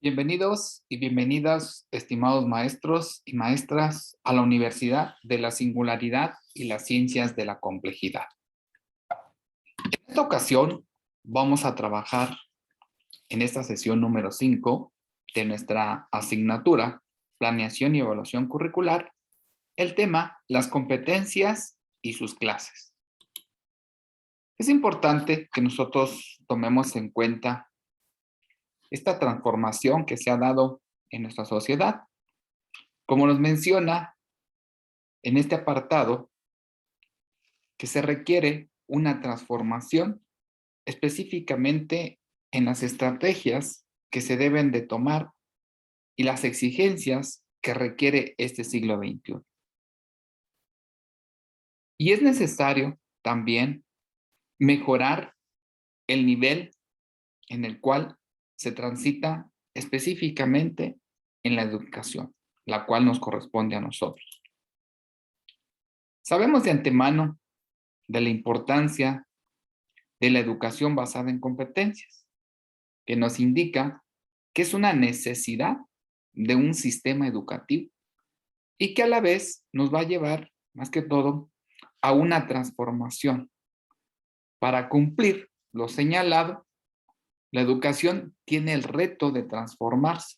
Bienvenidos y bienvenidas, estimados maestros y maestras, a la Universidad de la Singularidad y las Ciencias de la Complejidad. En esta ocasión vamos a trabajar en esta sesión número 5 de nuestra asignatura Planeación y Evaluación Curricular, el tema las competencias y sus clases. Es importante que nosotros tomemos en cuenta esta transformación que se ha dado en nuestra sociedad. Como nos menciona en este apartado, que se requiere una transformación específicamente en las estrategias que se deben de tomar y las exigencias que requiere este siglo XXI. Y es necesario también mejorar el nivel en el cual se transita específicamente en la educación, la cual nos corresponde a nosotros. Sabemos de antemano de la importancia de la educación basada en competencias, que nos indica que es una necesidad de un sistema educativo y que a la vez nos va a llevar, más que todo, a una transformación. Para cumplir lo señalado, la educación tiene el reto de transformarse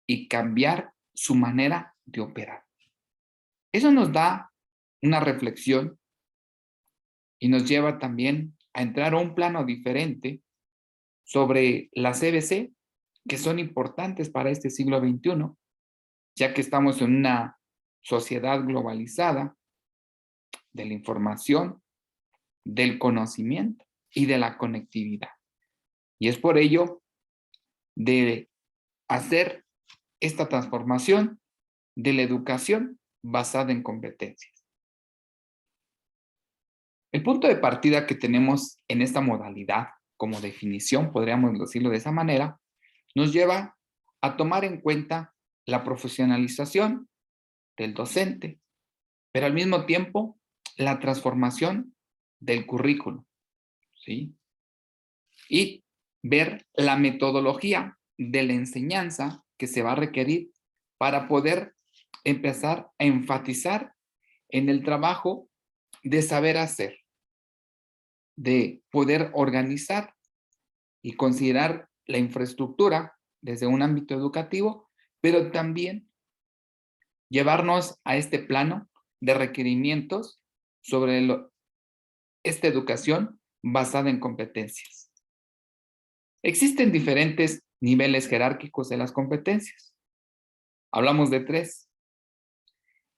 y cambiar su manera de operar. Eso nos da una reflexión y nos lleva también a entrar a un plano diferente sobre las CBC, que son importantes para este siglo XXI, ya que estamos en una sociedad globalizada de la información, del conocimiento y de la conectividad. Y es por ello de hacer esta transformación de la educación basada en competencias. El punto de partida que tenemos en esta modalidad, como definición, podríamos decirlo de esa manera, nos lleva a tomar en cuenta la profesionalización del docente, pero al mismo tiempo la transformación del currículo, ¿sí? Y ver la metodología de la enseñanza que se va a requerir para poder empezar a enfatizar en el trabajo de saber hacer, de poder organizar y considerar la infraestructura desde un ámbito educativo, pero también llevarnos a este plano de requerimientos sobre esta educación basada en competencias. Existen diferentes niveles jerárquicos de las competencias. Hablamos de 3.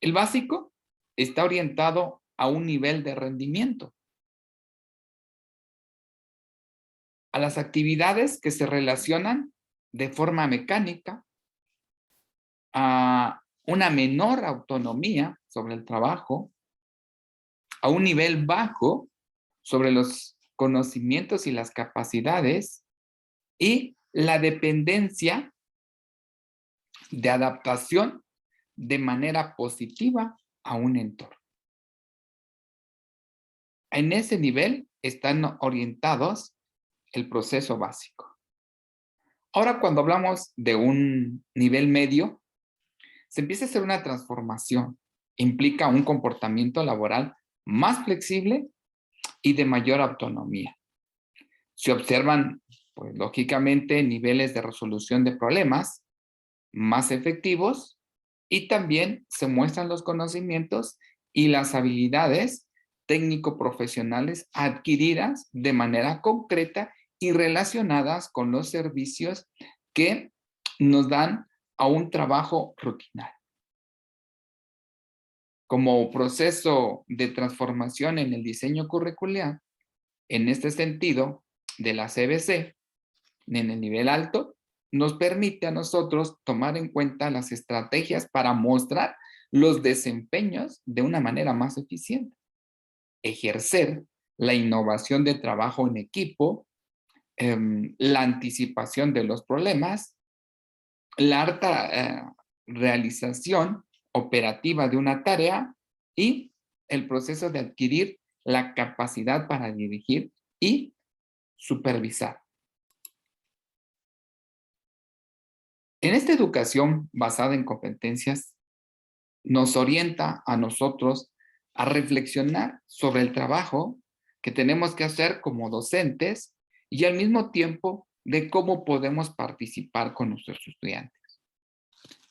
El básico está orientado a un nivel de rendimiento, a las actividades que se relacionan de forma mecánica, a una menor autonomía sobre el trabajo, a un nivel bajo sobre los conocimientos y las capacidades y la dependencia de adaptación de manera positiva a un entorno. En ese nivel están orientados el proceso básico. Ahora, cuando hablamos de un nivel medio, se empieza a hacer una transformación. Implica un comportamiento laboral más flexible y de mayor autonomía. Se observan, pues, lógicamente, niveles de resolución de problemas más efectivos y también se muestran los conocimientos y las habilidades técnico-profesionales adquiridas de manera concreta y relacionadas con los servicios que nos dan a un trabajo rutinario. Como proceso de transformación en el diseño curricular, en este sentido, de la CBC, en el nivel alto, nos permite a nosotros tomar en cuenta las estrategias para mostrar los desempeños de una manera más eficiente, ejercer la innovación de trabajo en equipo, la anticipación de los problemas, la alta realización operativa de una tarea y el proceso de adquirir la capacidad para dirigir y supervisar. En esta educación basada en competencias, nos orienta a nosotros a reflexionar sobre el trabajo que tenemos que hacer como docentes y al mismo tiempo de cómo podemos participar con nuestros estudiantes,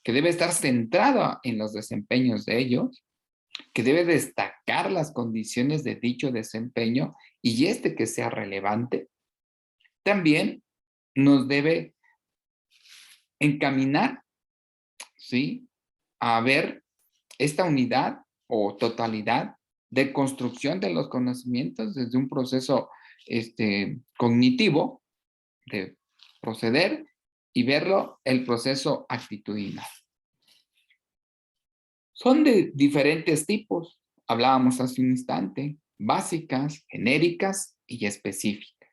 que debe estar centrada en los desempeños de ellos, que debe destacar las condiciones de dicho desempeño y que sea relevante. También nos debe encaminar, ¿sí?, a ver esta unidad o totalidad de construcción de los conocimientos desde un proceso cognitivo de proceder y verlo el proceso actitudinal. Son de diferentes tipos, hablábamos hace un instante, básicas, genéricas y específicas.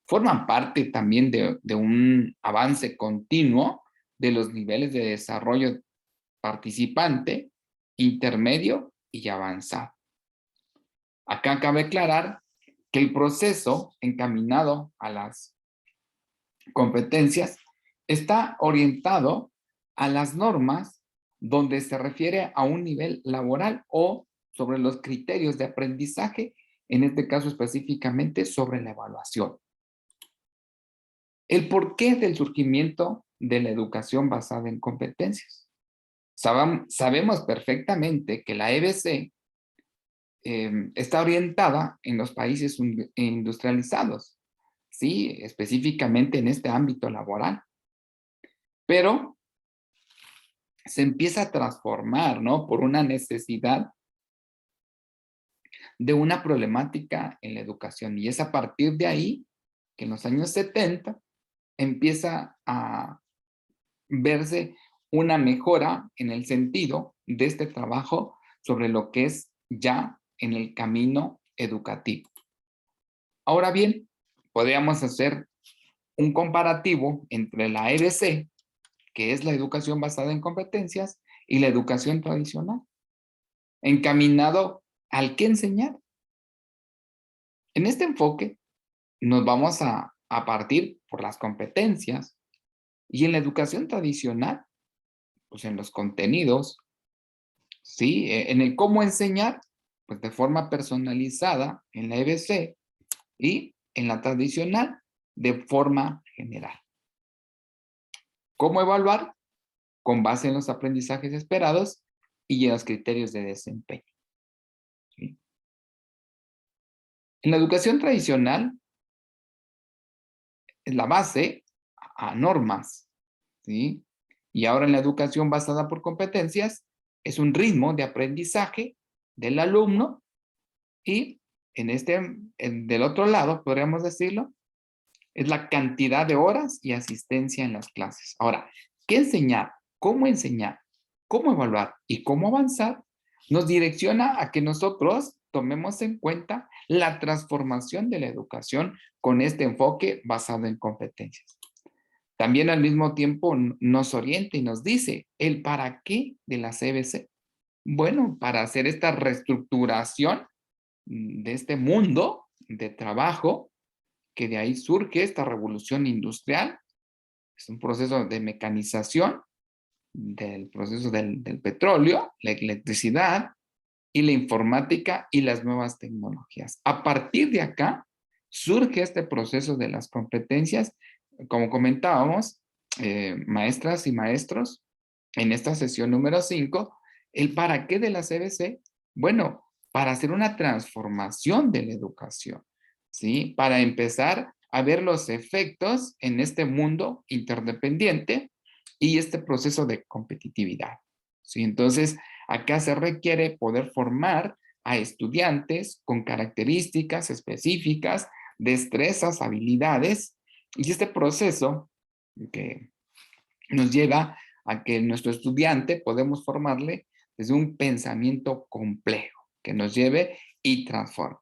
Forman parte también de un avance continuo de los niveles de desarrollo participante, intermedio y avanzado. Acá cabe aclarar que el proceso encaminado a las competencias está orientado a las normas donde se refiere a un nivel laboral o sobre los criterios de aprendizaje, en este caso específicamente sobre la evaluación. El porqué del surgimiento de la educación basada en competencias. Sabemos perfectamente que la EBC está orientada en los países industrializados, ¿sí? Específicamente en este ámbito laboral. Pero se empieza a transformar, ¿no?, por una necesidad de una problemática en la educación. Y es a partir de ahí que en los años 70 empieza a verse una mejora en el sentido de este trabajo sobre lo que es ya en el camino educativo. Ahora bien, podríamos hacer un comparativo entre la EBC, que es la educación basada en competencias, y la educación tradicional, encaminado al qué enseñar. En este enfoque nos vamos a partir por las competencias y en la educación tradicional, pues en los contenidos, ¿sí? En el cómo enseñar, pues de forma personalizada en la EBC y en la tradicional de forma general. ¿Cómo evaluar? Con base en los aprendizajes esperados y en los criterios de desempeño, ¿sí? En la educación tradicional, es la base a normas, ¿sí? Y ahora en la educación basada por competencias, es un ritmo de aprendizaje del alumno y del otro lado, podríamos decirlo, es la cantidad de horas y asistencia en las clases. Ahora, ¿qué enseñar? ¿Cómo evaluar y cómo avanzar? Nos direcciona a que nosotros tomemos en cuenta la transformación de la educación con este enfoque basado en competencias. También al mismo tiempo nos orienta y nos dice el para qué de la CBC. Bueno, para hacer esta reestructuración de este mundo de trabajo, que de ahí surge esta revolución industrial, es un proceso de mecanización del proceso del petróleo, la electricidad y la informática y las nuevas tecnologías. A partir de acá surge este proceso de las competencias, como comentábamos, maestras y maestros, en esta sesión número 5, el para qué de la CBC, bueno, para hacer una transformación de la educación, ¿sí? Para empezar a ver los efectos en este mundo interdependiente y este proceso de competitividad, ¿sí? Entonces, acá se requiere poder formar a estudiantes con características específicas, destrezas, habilidades, y este proceso que nos lleva a que nuestro estudiante podemos formarle desde un pensamiento complejo que nos lleve y transforme.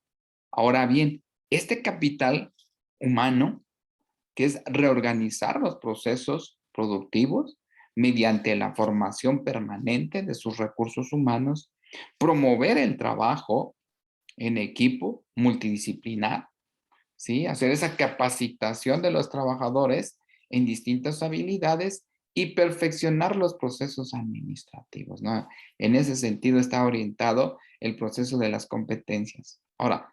Ahora bien, este capital humano, que es reorganizar los procesos productivos mediante la formación permanente de sus recursos humanos, promover el trabajo en equipo multidisciplinar, ¿sí? Hacer esa capacitación de los trabajadores en distintas habilidades y perfeccionar los procesos administrativos, ¿no? En ese sentido está orientado el proceso de las competencias. Ahora,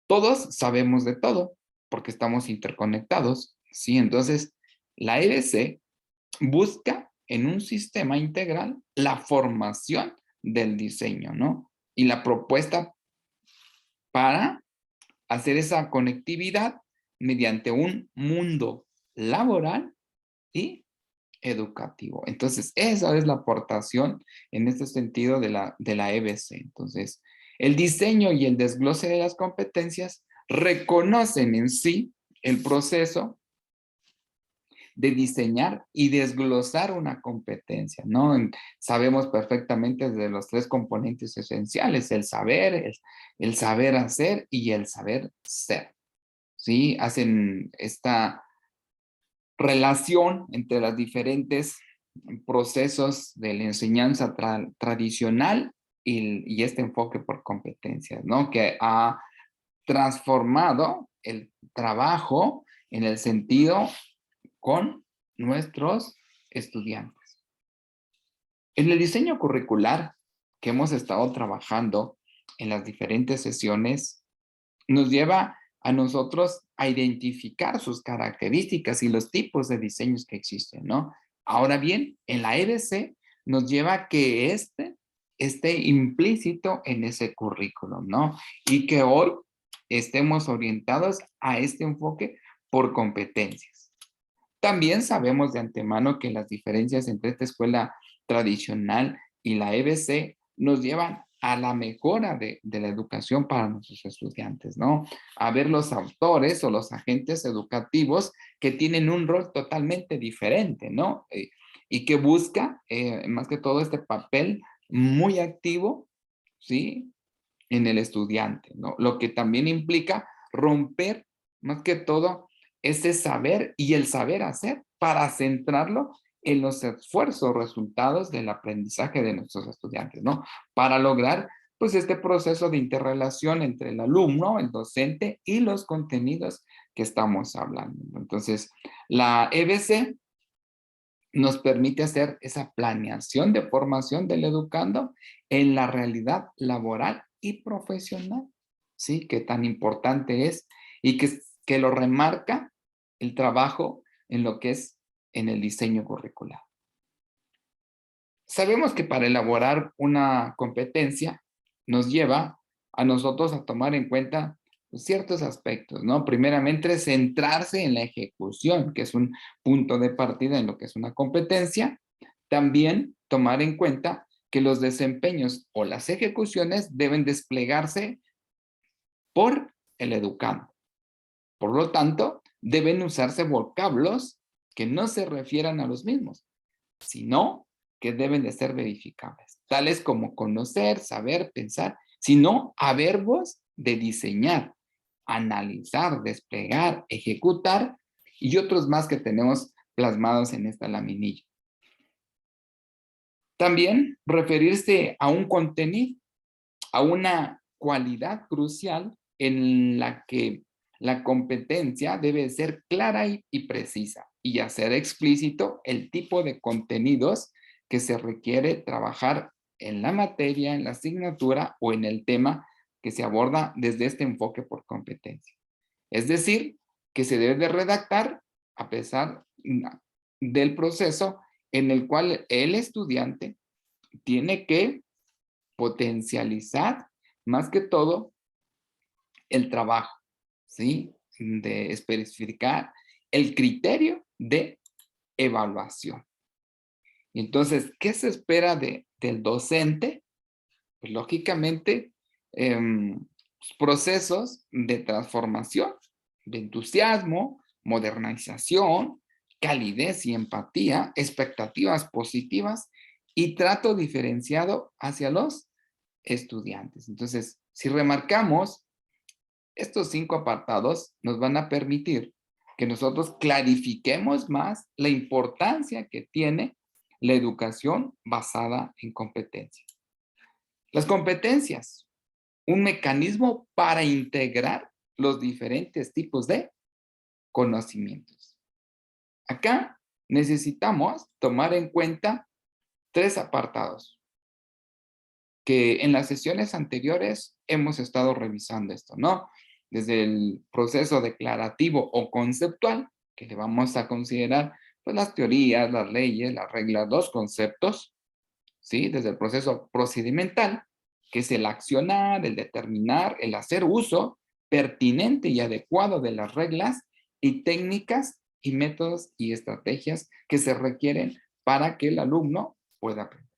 todos sabemos de todo porque estamos interconectados, ¿sí? Entonces, la EBC busca en un sistema integral la formación del diseño, ¿no? Y la propuesta para hacer esa conectividad mediante un mundo laboral y educativo. Entonces, esa es la aportación en este sentido de la EBC. Entonces, el diseño y el desglose de las competencias reconocen en sí el proceso de diseñar y desglosar una competencia, ¿no? Sabemos perfectamente de los tres componentes esenciales, el saber hacer y el saber ser, ¿sí? Hacen esta relación entre los diferentes procesos de la enseñanza tradicional y este enfoque por competencias, ¿no? Que ha transformado el trabajo en el sentido con nuestros estudiantes. En el diseño curricular que hemos estado trabajando en las diferentes sesiones, nos lleva a nosotros a identificar sus características y los tipos de diseños que existen, ¿no? Ahora bien, en la EBC nos lleva a que esté implícito en ese currículum, ¿no? Y que hoy estemos orientados a este enfoque por competencias. También sabemos de antemano que las diferencias entre esta escuela tradicional y la EBC nos llevan a la mejora de la educación para nuestros estudiantes, ¿no? A ver los autores o los agentes educativos que tienen un rol totalmente diferente, ¿no? Y que busca, más que todo, este papel muy activo, ¿sí? En el estudiante, ¿no? Lo que también implica romper, más que todo, ese saber y el saber hacer para centrarlo en los esfuerzos, resultados del aprendizaje de nuestros estudiantes, ¿no? Para lograr, pues, este proceso de interrelación entre el alumno, el docente y los contenidos que estamos hablando. Entonces, la EBC nos permite hacer esa planeación de formación del educando en la realidad laboral y profesional, ¿sí? Que tan importante es y que lo remarca el trabajo en lo que es en el diseño curricular. Sabemos que para elaborar una competencia nos lleva a nosotros a tomar en cuenta ciertos aspectos, ¿no? Primeramente, centrarse en la ejecución, que es un punto de partida en lo que es una competencia. También tomar en cuenta que los desempeños o las ejecuciones deben desplegarse por el educando. Por lo tanto, deben usarse vocablos que no se refieran a los mismos, sino que deben de ser verificables, tales como conocer, saber, pensar, sino a verbos de diseñar, analizar, desplegar, ejecutar y otros más que tenemos plasmados en esta laminilla. También referirse a un contenido, a una cualidad crucial en la que la competencia debe ser clara y precisa y hacer explícito el tipo de contenidos que se requiere trabajar en la materia, en la asignatura o en el tema que se aborda desde este enfoque por competencia. Es decir, que se debe de redactar a pesar del proceso en el cual el estudiante tiene que potencializar más que todo el trabajo, ¿sí? De especificar el criterio de evaluación. Entonces, ¿qué se espera del docente? Pues lógicamente, procesos de transformación, de entusiasmo, modernización, calidez y empatía, expectativas positivas y trato diferenciado hacia los estudiantes. Entonces, si remarcamos, estos 5 apartados nos van a permitir que nosotros clarifiquemos más la importancia que tiene la educación basada en competencias. Las competencias, un mecanismo para integrar los diferentes tipos de conocimientos. Acá necesitamos tomar en cuenta 3 apartados, que en las sesiones anteriores hemos estado revisando esto, ¿no? Desde el proceso declarativo o conceptual, que le vamos a considerar pues, las teorías, las leyes, las reglas, los conceptos, ¿sí? Desde el proceso procedimental, que es el accionar, el determinar, el hacer uso pertinente y adecuado de las reglas y técnicas y métodos y estrategias que se requieren para que el alumno pueda aprender.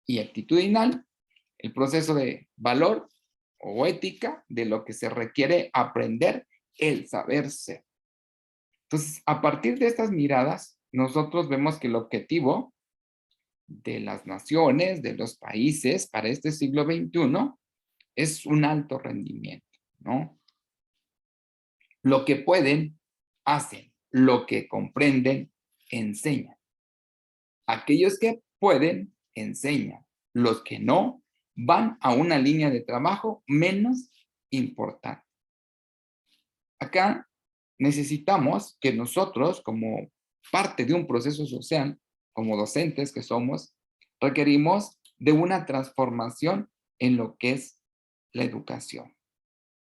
Y actitudinal, el proceso de valor o ética de lo que se requiere aprender, el saber ser. Entonces, a partir de estas miradas, nosotros vemos que el objetivo de las naciones, de los países para este siglo XXI es un alto rendimiento, ¿no? Lo que pueden, hacen. Lo que comprenden, enseñan. Aquellos que pueden, enseñan. Los que no, van a una línea de trabajo menos importante. Acá necesitamos que nosotros, como parte de un proceso social, como docentes que somos, requerimos de una transformación en lo que es la educación.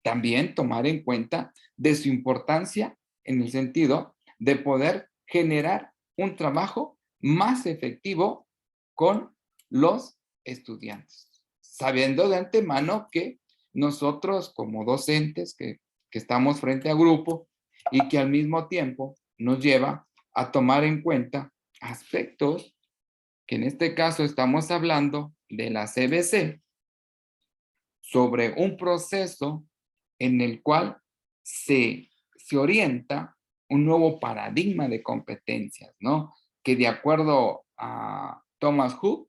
También tomar en cuenta de su importancia en el sentido de poder generar un trabajo más efectivo con los estudiantes, sabiendo de antemano que nosotros como docentes que estamos frente a grupo y que al mismo tiempo nos lleva a tomar en cuenta aspectos que en este caso estamos hablando de la CBC sobre un proceso en el cual se orienta un nuevo paradigma de competencias, ¿no? Que de acuerdo a Thomas Hook,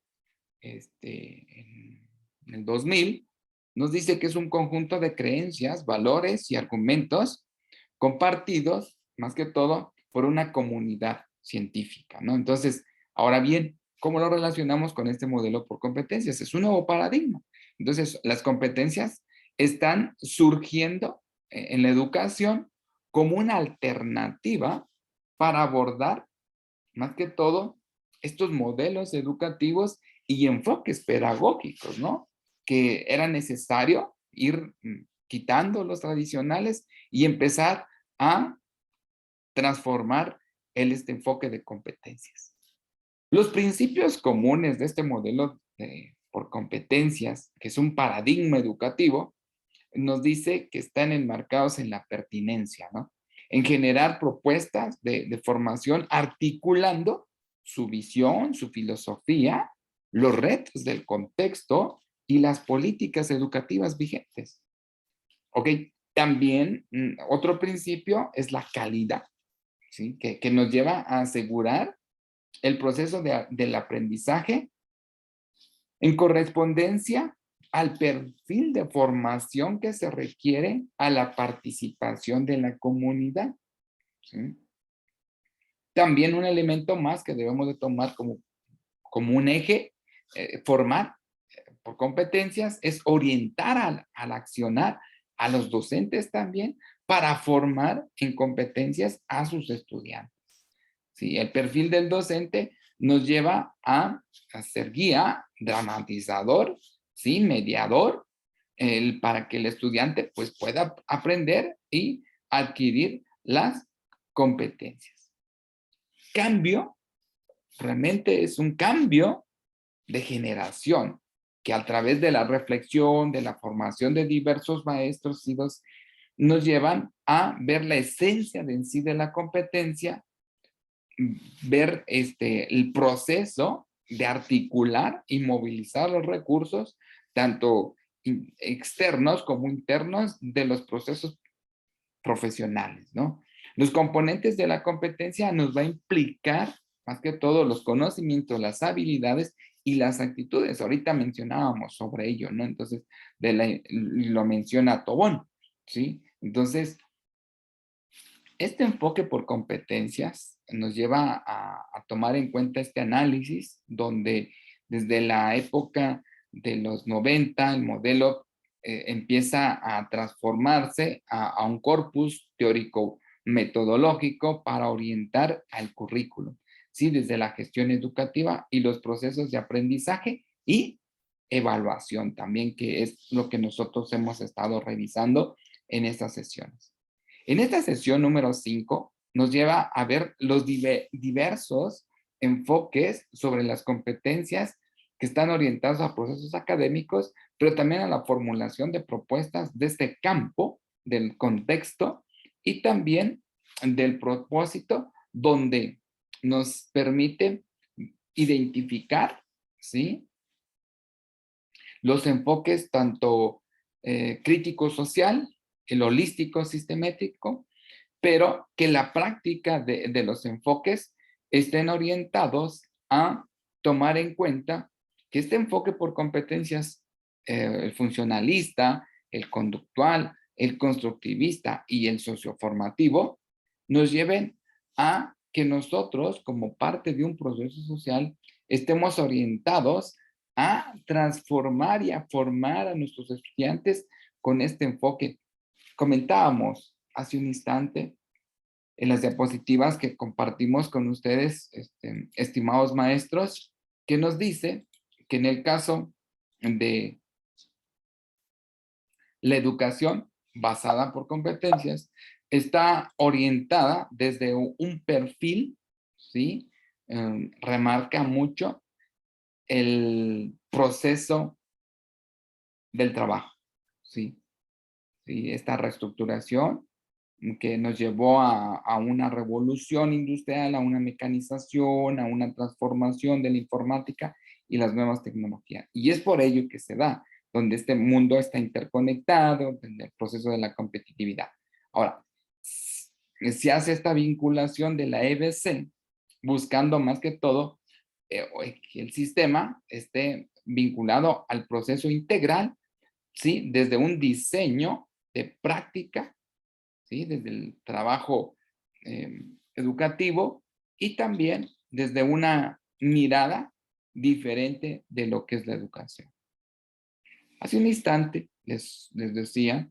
en el 2000, nos dice que es un conjunto de creencias, valores y argumentos compartidos, más que todo, por una comunidad científica, ¿no? Entonces, ahora bien, ¿cómo lo relacionamos con este modelo por competencias? Es un nuevo paradigma. Entonces, las competencias están surgiendo en la educación como una alternativa para abordar, más que todo, estos modelos educativos y enfoques pedagógicos, ¿no? Que era necesario ir quitando los tradicionales y empezar a transformar este enfoque de competencias. Los principios comunes de este modelo por competencias, que es un paradigma educativo, nos dice que están enmarcados en la pertinencia, ¿no? En generar propuestas de formación articulando su visión, su filosofía, los retos del contexto y las políticas educativas vigentes. ¿Ok? También otro principio es la calidad, ¿sí? Que nos lleva a asegurar el proceso del aprendizaje en correspondencia al perfil de formación que se requiere a la participación de la comunidad, ¿sí? También un elemento más que debemos de tomar como un eje, formar por competencias, es orientar al accionar a los docentes también para formar en competencias a sus estudiantes. ¿Sí? El perfil del docente nos lleva a ser guía, dramatizador, ¿sí? Mediador, para que el estudiante pues, pueda aprender y adquirir las competencias. Cambio, realmente es un cambio de generación que a través de la reflexión, de la formación de diversos maestros nos llevan a ver la esencia de en sí de la competencia, ver el proceso de articular y movilizar los recursos, tanto externos como internos, de los procesos profesionales, ¿no? Los componentes de la competencia nos va a implicar, más que todo, los conocimientos, las habilidades y las actitudes. Ahorita mencionábamos sobre ello, ¿no? Entonces, lo menciona Tobón, ¿sí? Entonces, este enfoque por competencias nos lleva a tomar en cuenta este análisis donde desde la época de los 90 el modelo empieza a transformarse a un corpus teórico metodológico para orientar al currículum, ¿sí? Desde la gestión educativa y los procesos de aprendizaje y evaluación también, que es lo que nosotros hemos estado revisando en estas sesiones. En esta sesión número 5 nos lleva a ver los diversos enfoques sobre las competencias que están orientados a procesos académicos, pero también a la formulación de propuestas de este campo, del contexto y también del propósito, donde nos permite identificar, ¿sí?, los enfoques tanto crítico-social, el holístico sistemático, pero que la práctica de los enfoques estén orientados a tomar en cuenta que este enfoque por competencias, el funcionalista, el conductual, el constructivista y el socioformativo, nos lleven a que nosotros, como parte de un proceso social, estemos orientados a transformar y a formar a nuestros estudiantes con este enfoque. Comentábamos hace un instante en las diapositivas que compartimos con ustedes, estimados maestros, que nos dice que en el caso de la educación basada por competencias, está orientada desde un perfil, ¿sí? Remarca mucho el proceso del trabajo, ¿sí? ¿Sí? Esta reestructuración que nos llevó a una revolución industrial, a una mecanización, a una transformación de la informática y las nuevas tecnologías. Y es por ello que se da, donde este mundo está interconectado, en el proceso de la competitividad. Ahora, se hace esta vinculación de la EBC, buscando más que todo que el sistema esté vinculado al proceso integral, ¿sí? Desde un diseño de práctica, ¿sí? Desde el trabajo educativo y también desde una mirada diferente de lo que es la educación. Hace un instante les decía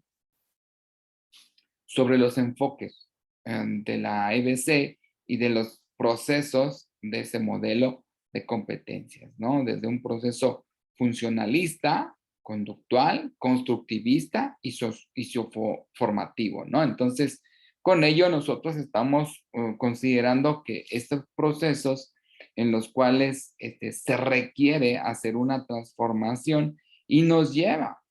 sobre los enfoques de la EBC y de los procesos de ese modelo de competencias, ¿no? Desde un proceso funcionalista, conductual, constructivista y socioformativo, ¿no? Entonces, con ello nosotros estamos considerando que estos procesos en los cuales se requiere hacer una transformación y nos lleva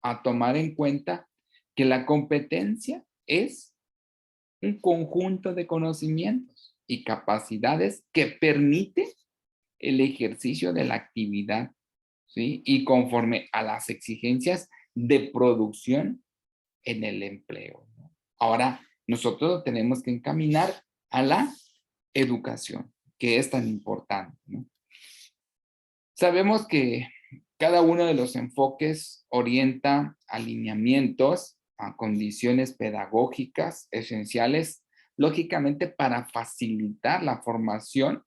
a tomar en cuenta que la competencia es un conjunto de conocimientos y capacidades que permite el ejercicio de la actividad, ¿sí? Y conforme a las exigencias de producción en el empleo, ¿no? Ahora, nosotros tenemos que encaminar a la educación, que es tan importante, ¿no? Sabemos que cada uno de los enfoques orienta alineamientos a condiciones pedagógicas esenciales, lógicamente para facilitar la formación,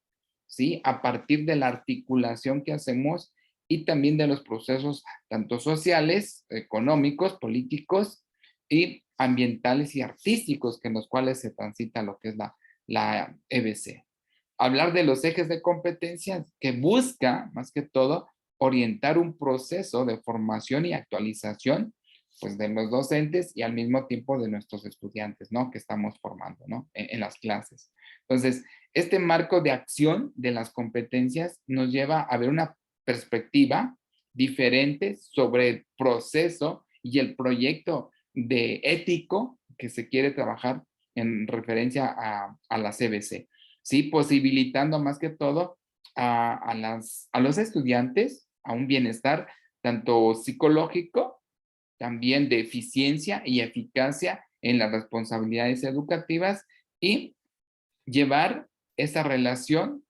¿sí? A partir de la articulación que hacemos y también de los procesos tanto sociales, económicos, políticos y ambientales y artísticos que en los cuales se transita lo que es la EBC. Hablar de los ejes de competencias que busca, más que todo, orientar un proceso de formación y actualización, pues, de los docentes y al mismo tiempo de nuestros estudiantes, ¿no? Que estamos formando, ¿no? En las clases. Entonces, este marco de acción de las competencias nos lleva a ver una perspectiva diferente sobre el proceso y el proyecto de ético que se quiere trabajar en referencia a la CBC. ¿Sí? Posibilitando más que todo a los estudiantes a un bienestar tanto psicológico, también de eficiencia y eficacia en las responsabilidades educativas y llevar esa relación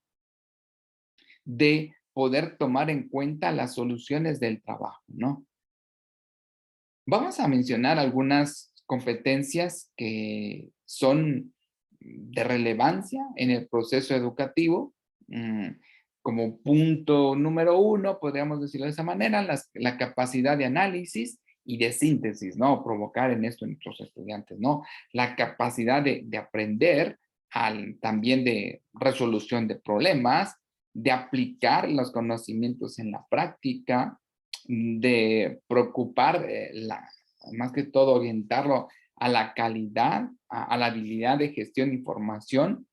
de poder tomar en cuenta las soluciones del trabajo, ¿no? Vamos a mencionar algunas competencias que son de relevancia en el proceso educativo. Como punto número 1, podríamos decirlo de esa manera, la capacidad de análisis y de síntesis, ¿no? Provocar en esto en nuestros estudiantes, ¿no? La capacidad de aprender, también de resolución de problemas, de aplicar los conocimientos en la práctica, de preocupar, más que todo orientarlo a la calidad, a la habilidad de gestión de información,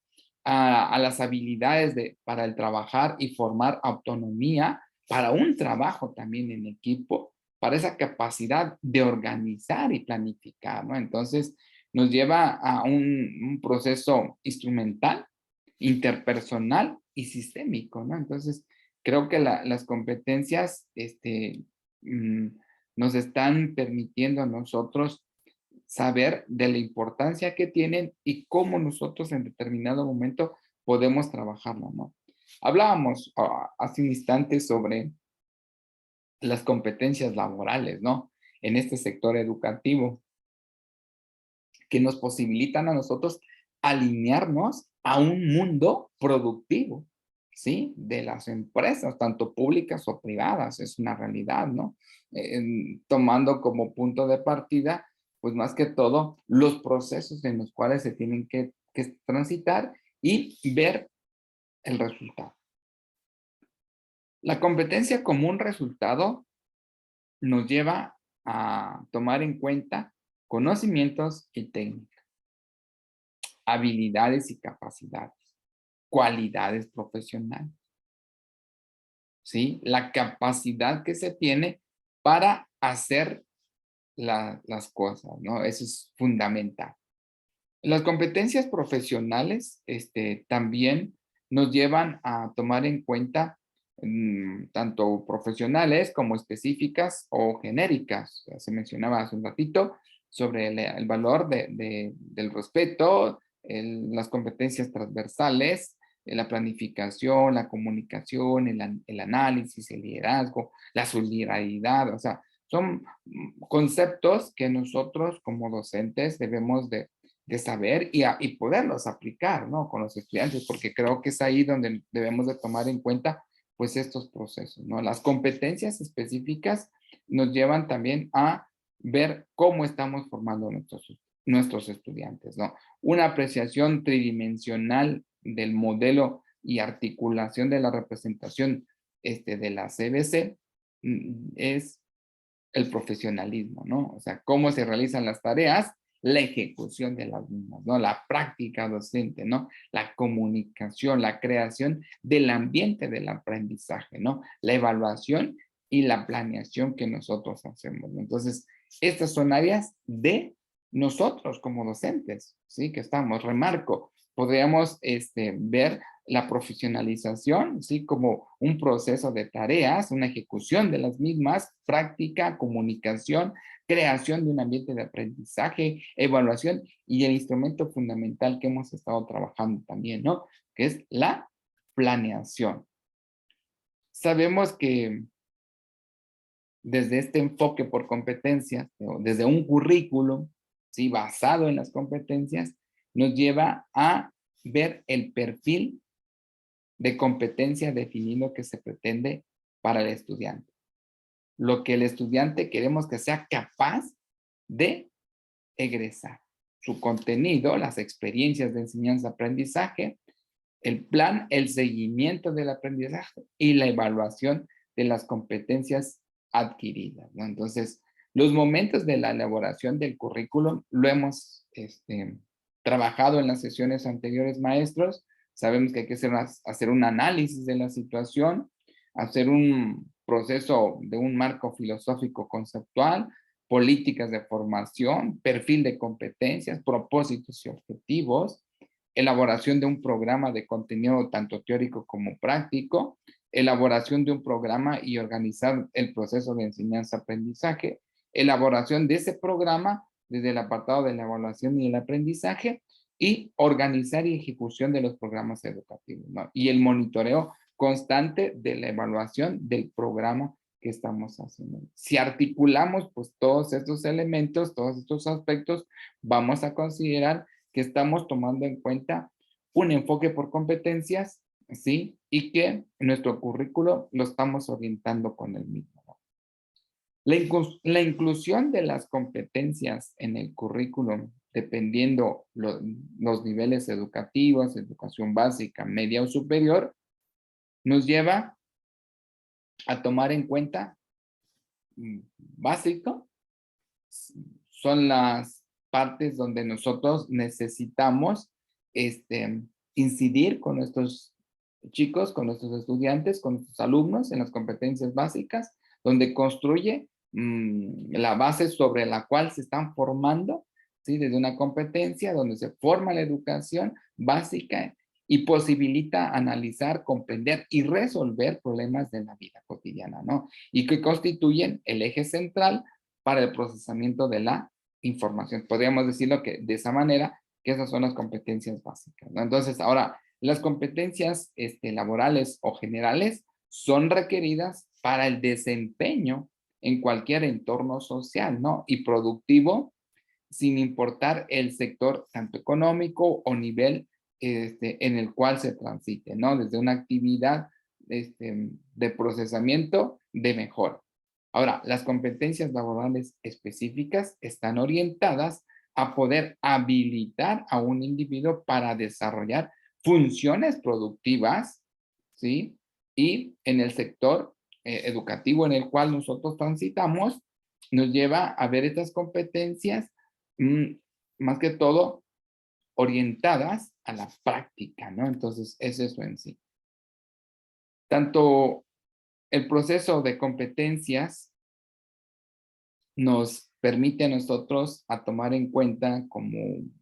a las habilidades para el trabajar y formar autonomía para un trabajo también en equipo, para esa capacidad de organizar y planificar, ¿no? Entonces, nos lleva a un proceso instrumental, interpersonal y sistémico, ¿no? Entonces, creo que las competencias mm, nos están permitiendo a nosotros saber de la importancia que tienen y cómo nosotros en determinado momento podemos trabajarlo, ¿no? Hablábamos hace un instante sobre las competencias laborales, ¿no? En este sector educativo, que nos posibilitan a nosotros alinearnos a un mundo productivo, ¿sí? De las empresas, tanto públicas o privadas, es una realidad, ¿no? Tomando como punto de partida, pues más que todo, los procesos en los cuales se tienen que transitar y ver el resultado. La competencia como un resultado nos lleva a tomar en cuenta conocimientos y técnicas, habilidades y capacidades, cualidades profesionales, ¿sí? La capacidad que se tiene para hacer las cosas, ¿no? Eso es fundamental. Las competencias profesionales, también nos llevan a tomar en cuenta tanto profesionales como específicas o genéricas. Ya se mencionaba hace un ratito sobre el valor del respeto, las competencias transversales, la planificación, la comunicación, el análisis, el liderazgo, la solidaridad, o sea, son conceptos que nosotros como docentes debemos de saber y poderlos aplicar, ¿no? Con los estudiantes, porque creo que es ahí donde debemos de tomar en cuenta, pues, estos procesos, ¿no? Las competencias específicas nos llevan también a ver cómo estamos formando nuestros estudiantes, ¿no? Una apreciación tridimensional del modelo y articulación de la representación de la CBC es el profesionalismo, ¿no? O sea, cómo se realizan las tareas, la ejecución de las mismas, ¿no? La práctica docente, ¿no? La comunicación, la creación del ambiente del aprendizaje, ¿no? La evaluación y la planeación que nosotros hacemos, ¿no? Entonces, estas son áreas de nosotros como docentes, ¿sí? Que estamos, remarco, podríamos ver la profesionalización, ¿sí? Como un proceso de tareas, una ejecución de las mismas, práctica, comunicación, creación de un ambiente de aprendizaje, evaluación y el instrumento fundamental que hemos estado trabajando también, ¿no? Que es la planeación. Sabemos que desde este enfoque por competencias, o desde un currículum, ¿sí? Basado en las competencias, nos lleva a ver el perfil de competencia definido que se pretende para el estudiante. Lo que el estudiante queremos que sea capaz de egresar. Su contenido, las experiencias de enseñanza-aprendizaje, el plan, el seguimiento del aprendizaje y la evaluación de las competencias adquiridas, ¿no? Entonces, los momentos de la elaboración del currículum lo hemos trabajado en las sesiones anteriores, maestros. Sabemos que hay que hacer un análisis de la situación, hacer un proceso de un marco filosófico conceptual, políticas de formación, perfil de competencias, propósitos y objetivos, elaboración de un programa de contenido tanto teórico como práctico, elaboración de un programa y organizar el proceso de enseñanza-aprendizaje, elaboración de ese programa desde el apartado de la evaluación y el aprendizaje, y organizar y ejecución de los programas educativos, ¿no? Y el monitoreo constante de la evaluación del programa que estamos haciendo. Si articulamos pues todos estos elementos, todos estos aspectos, vamos a considerar que estamos tomando en cuenta un enfoque por competencias, ¿sí? Y que nuestro currículo lo estamos orientando con el mismo, ¿no? La inclusión de las competencias en el currículum, dependiendo los niveles educativos, educación básica, media o superior, nos lleva a tomar en cuenta, básico, son las partes donde nosotros necesitamos incidir con nuestros chicos, con nuestros estudiantes, con nuestros alumnos en las competencias básicas, donde construye la base sobre la cual se están formando, ¿sí? Desde una competencia donde se forma la educación básica y posibilita analizar, comprender y resolver problemas de la vida cotidiana, ¿no? Y que constituyen el eje central para el procesamiento de la información. Podríamos decirlo que de esa manera, que esas son las competencias básicas, ¿no? Entonces, ahora, las competencias laborales o generales son requeridas para el desempeño en cualquier entorno social, ¿no? Y productivo, sin importar el sector tanto económico o nivel en el cual se transite, ¿no? Desde una actividad de procesamiento de mejora. Ahora, las competencias laborales específicas están orientadas a poder habilitar a un individuo para desarrollar funciones productivas, ¿sí? Y en el sector educativo en el cual nosotros transitamos, nos lleva a ver estas competencias más que todo orientadas a la práctica, ¿no? Entonces, es eso en sí. Tanto el proceso de competencias nos permite a nosotros a tomar en cuenta como,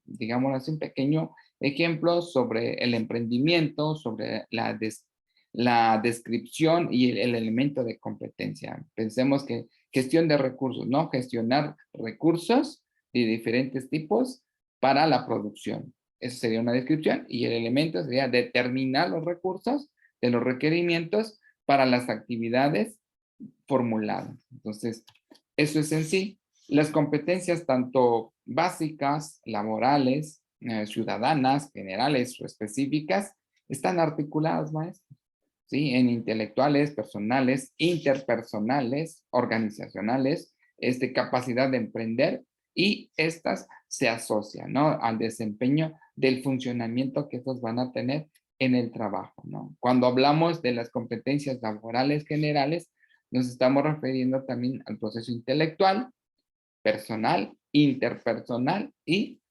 digamos así, un pequeño ejemplo sobre el emprendimiento, sobre la descripción y el elemento de competencia. Pensemos que gestión de recursos, ¿no? Gestionar recursos de diferentes tipos para la producción. Eso sería una descripción y el elemento sería determinar los recursos de los requerimientos para las actividades formuladas. Entonces, eso es en sí. Las competencias tanto básicas, laborales, ciudadanas, generales o específicas, están articuladas, maestro, ¿sí? En intelectuales, personales, interpersonales, organizacionales, capacidad de emprender, y estas se asocian, ¿no? Al desempeño del funcionamiento que estos van a tener en el trabajo, ¿no? Cuando hablamos de las competencias laborales generales, nos estamos refiriendo también al proceso intelectual, personal, interpersonal y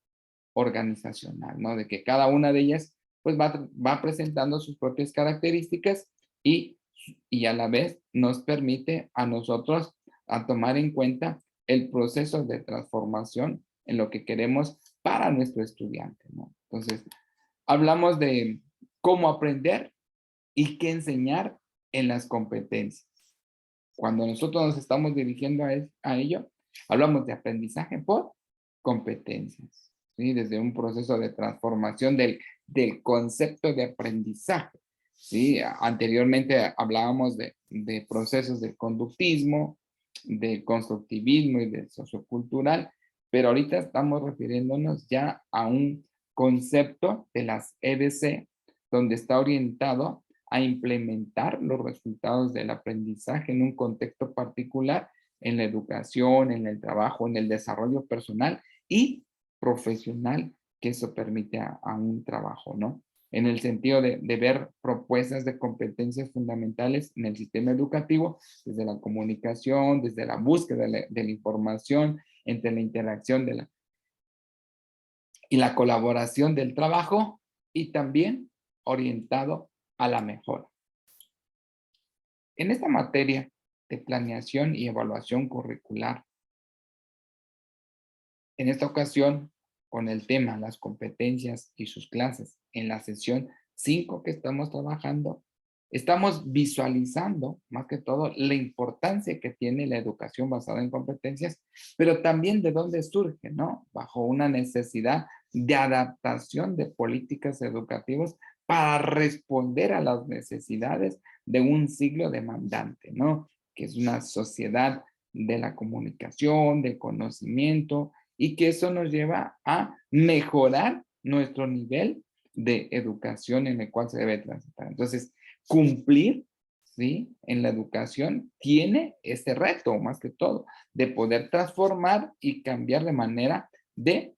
organizacional, ¿no? De que cada una de ellas pues va presentando sus propias características y, y a la vez nos permite a nosotros a tomar en cuenta el proceso de transformación en lo que queremos para nuestro estudiante, ¿no? Entonces, hablamos de cómo aprender y qué enseñar en las competencias. Cuando nosotros nos estamos dirigiendo a ello, hablamos de aprendizaje por competencias, ¿sí? Desde un proceso de transformación del concepto de aprendizaje, ¿sí? Anteriormente hablábamos de procesos de conductismo, de constructivismo y de sociocultural, pero ahorita estamos refiriéndonos ya a un concepto de las EDC, donde está orientado a implementar los resultados del aprendizaje en un contexto particular, en la educación, en el trabajo, en el desarrollo personal y profesional que eso permite a un trabajo, ¿no? En el sentido de ver propuestas de competencias fundamentales en el sistema educativo, desde la comunicación, desde la búsqueda de la información, entre la interacción y la colaboración del trabajo, y también orientado a la mejora. En esta materia de planeación y evaluación curricular, en esta ocasión, con el tema las competencias y sus clases, en la sesión 5 que estamos trabajando, estamos visualizando, más que todo, la importancia que tiene la educación basada en competencias, pero también de dónde surge, ¿no? Bajo una necesidad de adaptación de políticas educativas para responder a las necesidades de un siglo demandante, ¿no? Que es una sociedad de la comunicación, del conocimiento, y que eso nos lleva a mejorar nuestro nivel de educación en el cual se debe transitar. Entonces, cumplir ¿sí? En la educación tiene ese reto, más que todo, de poder transformar y cambiar de manera de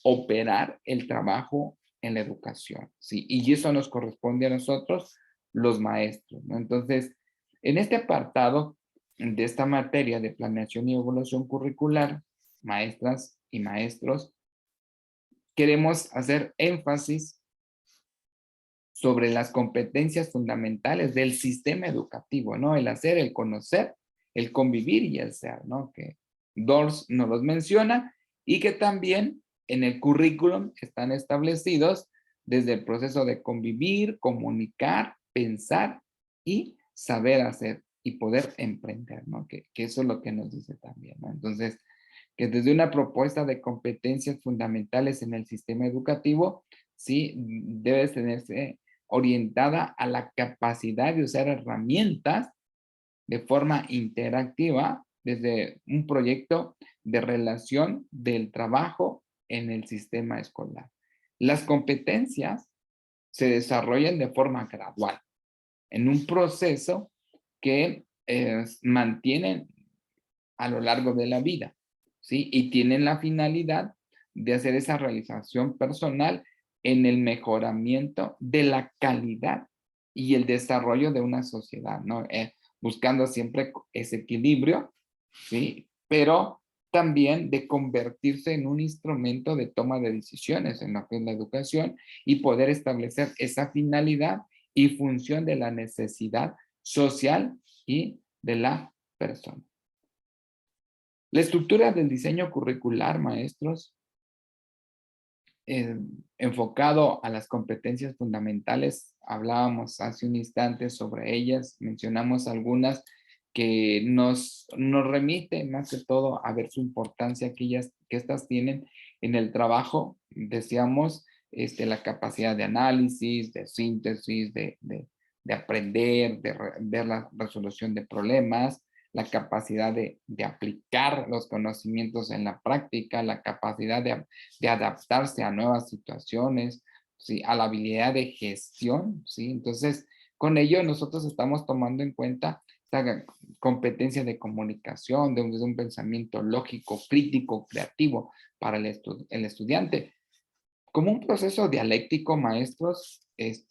operar el trabajo en la educación, ¿sí? Y eso nos corresponde a nosotros, los maestros, ¿no? Entonces, en este apartado de esta materia de planeación y evaluación curricular, maestras y maestros, queremos hacer énfasis sobre las competencias fundamentales del sistema educativo, ¿no? El hacer, el conocer, el convivir y el ser, ¿no? Que Dors nos los menciona y que también en el currículum están establecidos desde el proceso de convivir, comunicar, pensar y saber hacer y poder emprender, ¿no? Que eso es lo que nos dice también, ¿no? Entonces, que desde una propuesta de competencias fundamentales en el sistema educativo, sí, debe tenerse orientada a la capacidad de usar herramientas de forma interactiva desde un proyecto de relación del trabajo en el sistema escolar. Las competencias se desarrollan de forma gradual, en un proceso que mantienen a lo largo de la vida, ¿sí? Y tienen la finalidad de hacer esa realización personal en el mejoramiento de la calidad y el desarrollo de una sociedad, ¿no? Buscando siempre ese equilibrio, ¿sí? Pero también de convertirse en un instrumento de toma de decisiones en lo que es la educación y poder establecer esa finalidad y función de la necesidad social y de la persona. La estructura del diseño curricular, maestros, enfocado a las competencias fundamentales, hablábamos hace un instante sobre ellas, mencionamos algunas que nos remiten más que todo a ver su importancia que estas tienen en el trabajo, decíamos, la capacidad de análisis, de síntesis, de aprender, ver la resolución de problemas, la capacidad de aplicar los conocimientos en la práctica, la capacidad de adaptarse a nuevas situaciones, ¿sí? A la habilidad de gestión, ¿sí? Entonces, con ello nosotros estamos tomando en cuenta esta competencia de comunicación, desde un pensamiento lógico, crítico, creativo para el estudiante. Como un proceso dialéctico, maestros, es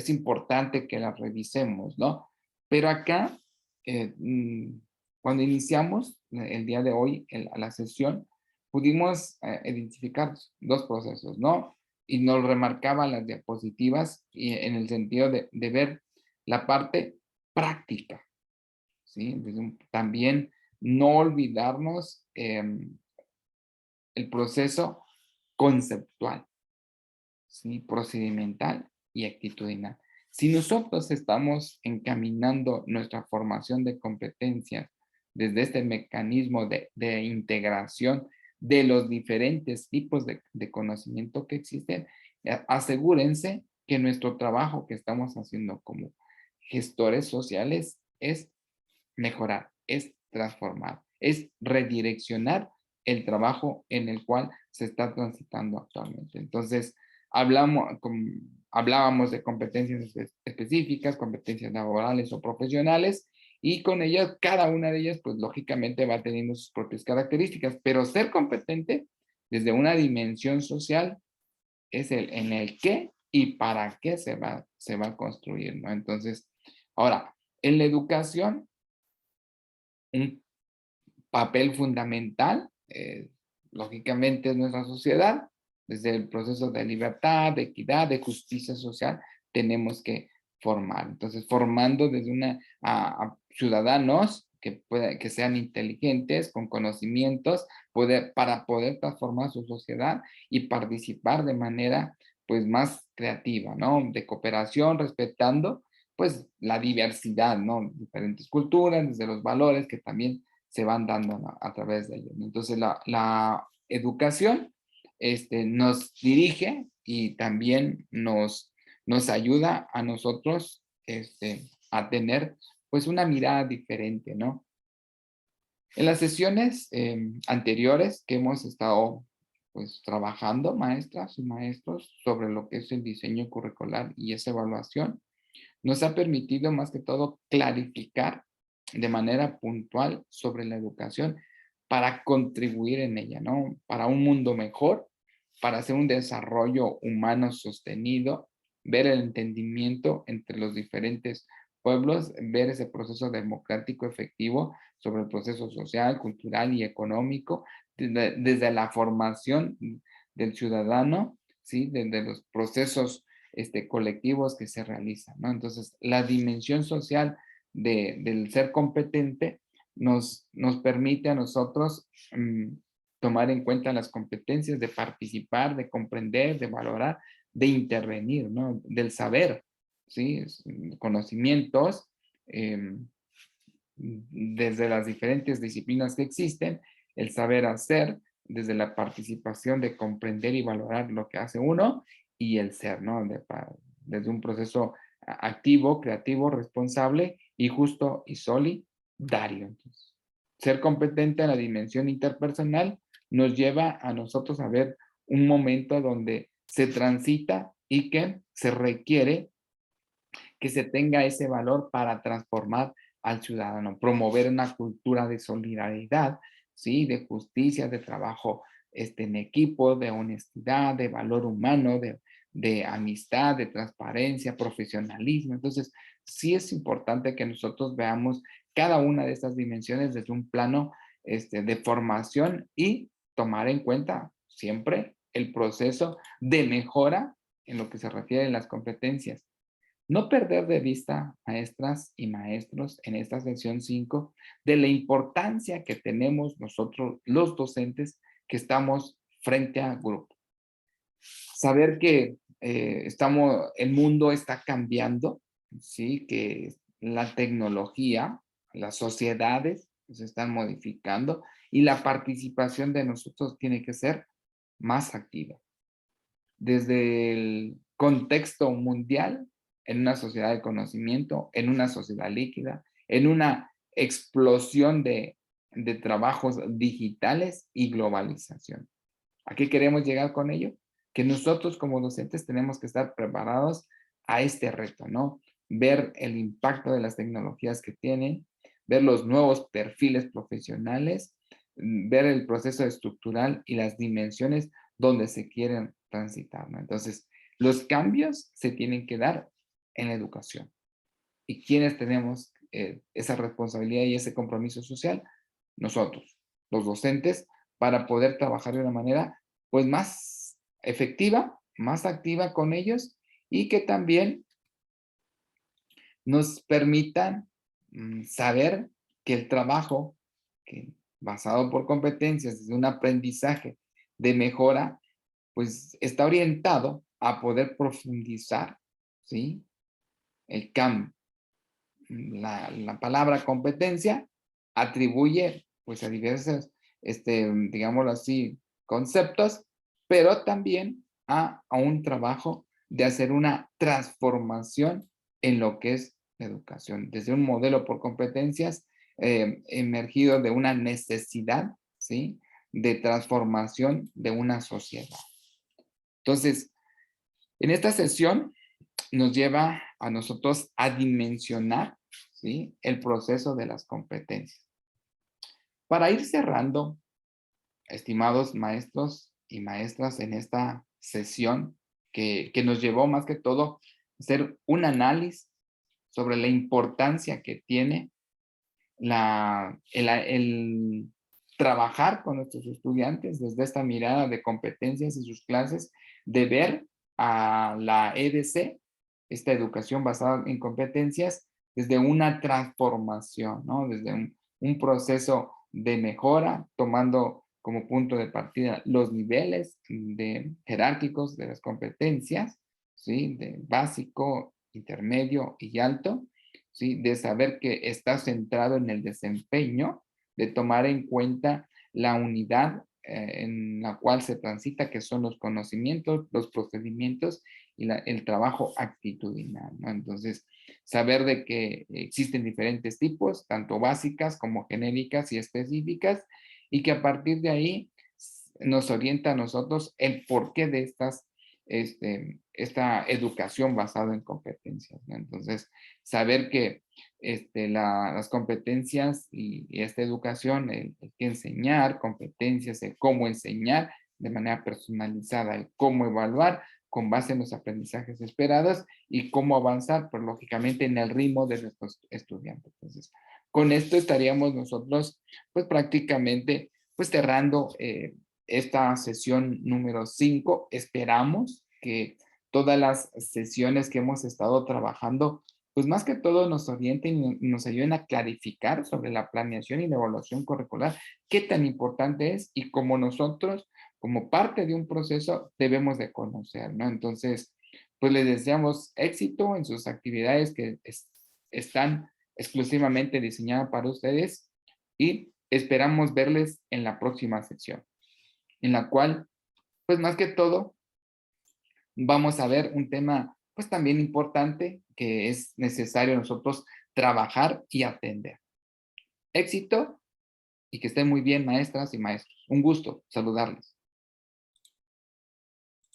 importante que la revisemos, ¿no? Pero acá, eh, mm, cuando iniciamos el día de hoy la sesión, pudimos identificar dos procesos, ¿no? Y nos remarcaba las diapositivas y en el sentido de ver la parte práctica, ¿sí? También no olvidarnos el proceso conceptual, ¿sí? Procedimental y actitudinal. Si nosotros estamos encaminando nuestra formación de competencias desde este mecanismo de integración de los diferentes tipos de conocimiento que existen, asegúrense que nuestro trabajo que estamos haciendo como gestores sociales es mejorar, es transformar, es redireccionar el trabajo en el cual se está transitando actualmente. Entonces, hablábamos de competencias específicas, competencias laborales o profesionales, y con ellas, cada una de ellas, pues lógicamente va teniendo sus propias características, pero ser competente desde una dimensión social es en el qué y para qué se va a construir, ¿no? Entonces, ahora, en la educación, un papel fundamental, lógicamente, es nuestra sociedad, desde el proceso de libertad, de equidad, de justicia social, tenemos que formar. Entonces, formando desde a ciudadanos que sean inteligentes, con conocimientos, para poder transformar su sociedad y participar de manera pues más creativa, ¿no? De cooperación, respetando pues la diversidad, ¿no? Diferentes culturas, desde los valores que también se van dando, ¿no? A través de ellos. Entonces, la educación nos dirige y también nos ayuda a nosotros a tener pues una mirada diferente, ¿no? En las sesiones anteriores que hemos estado pues trabajando, maestras y maestros, sobre lo que es el diseño curricular y esa evaluación, nos ha permitido más que todo clarificar de manera puntual sobre la educación para contribuir en ella, ¿no? Para un mundo mejor, para hacer un desarrollo humano sostenido, ver el entendimiento entre los diferentes pueblos, ver ese proceso democrático efectivo sobre el proceso social, cultural y económico, desde la formación del ciudadano, ¿sí? Desde los procesos colectivos que se realizan, ¿no? Entonces, la dimensión social del ser competente nos permite a nosotros tomar en cuenta las competencias de participar, de comprender, de valorar, de intervenir, ¿no? Del saber, ¿sí? Conocimientos desde las diferentes disciplinas que existen, el saber hacer, desde la participación de comprender y valorar lo que hace uno, y el ser, ¿no? Desde un proceso activo, creativo, responsable y justo y solidario. Entonces, ser competente en la dimensión interpersonal nos lleva a nosotros a ver un momento donde se transita y que se requiere que se tenga ese valor para transformar al ciudadano, promover una cultura de solidaridad, ¿sí? De justicia, de trabajo en equipo, de honestidad, de valor humano, de amistad, de transparencia, profesionalismo. Entonces, sí es importante que nosotros veamos cada una de estas dimensiones desde un plano de formación y tomar en cuenta siempre el proceso de mejora en lo que se refiere a las competencias. No perder de vista, maestras y maestros, en esta sección 5, de la importancia que tenemos nosotros, los docentes, que estamos frente a grupo. Saber que el mundo está cambiando, ¿sí? Que la tecnología, las sociedades se están modificando y la participación de nosotros tiene que ser más activa desde el contexto mundial, en una sociedad de conocimiento, en una sociedad líquida, en una explosión de trabajos digitales y globalización. ¿A qué queremos llegar con ello? Que nosotros como docentes tenemos que estar preparados a este reto, ¿no? Ver el impacto de las tecnologías que tienen, ver los nuevos perfiles profesionales, ver el proceso estructural y las dimensiones donde se quieren transitar, ¿no? Entonces, los cambios se tienen que dar en la educación. ¿Y quiénes tenemos esa responsabilidad y ese compromiso social? Nosotros, los docentes, para poder trabajar de una manera pues más efectiva, más activa con ellos y que también nos permitan saber que el trabajo que, basado por competencias, desde un aprendizaje de mejora, pues está orientado a poder profundizar, ¿sí? El cambio. La palabra competencia atribuye pues a diversos, digámoslo así, conceptos, pero también a un trabajo de hacer una transformación en lo que es la educación, desde un modelo por competencias emergido de una necesidad, ¿sí? De transformación de una sociedad. Entonces, en esta sesión nos lleva a nosotros a dimensionar, ¿sí? El proceso de las competencias. Para ir cerrando, estimados maestros y maestras, en esta sesión que nos llevó más que todo a hacer un análisis sobre la importancia que tiene el trabajar con nuestros estudiantes desde esta mirada de competencias y sus clases, de ver a la EDC, esta educación basada en competencias, desde una transformación, ¿no? Desde un proceso de mejora, tomando como punto de partida los niveles jerárquicos de las competencias, ¿sí? De básico, intermedio y alto, ¿sí? De saber que está centrado en el desempeño, de tomar en cuenta la unidad en la cual se transita, que son los conocimientos, los procedimientos y el trabajo actitudinal, ¿no? Entonces, saber de que existen diferentes tipos, tanto básicas como genéricas y específicas, y que a partir de ahí nos orienta a nosotros el porqué de estas esta educación basada en competencias, ¿no? Entonces, saber que las competencias y esta educación, el que enseñar competencias, el cómo enseñar de manera personalizada, el cómo evaluar con base en los aprendizajes esperados y cómo avanzar, pues lógicamente en el ritmo de nuestros estudiantes. Entonces, con esto estaríamos nosotros, pues prácticamente, pues cerrando esta sesión número 5. Esperamos que todas las sesiones que hemos estado trabajando, pues más que todo nos orienten y nos ayuden a clarificar sobre la planeación y la evaluación curricular, qué tan importante es y cómo nosotros, como parte de un proceso, debemos de conocer, ¿no? Entonces, pues les deseamos éxito en sus actividades que están exclusivamente diseñadas para ustedes y esperamos verles en la próxima sección, en la cual, pues más que todo, vamos a ver un tema, pues también importante que es necesario nosotros trabajar y atender. Éxito y que estén muy bien, maestras y maestros. Un gusto saludarles.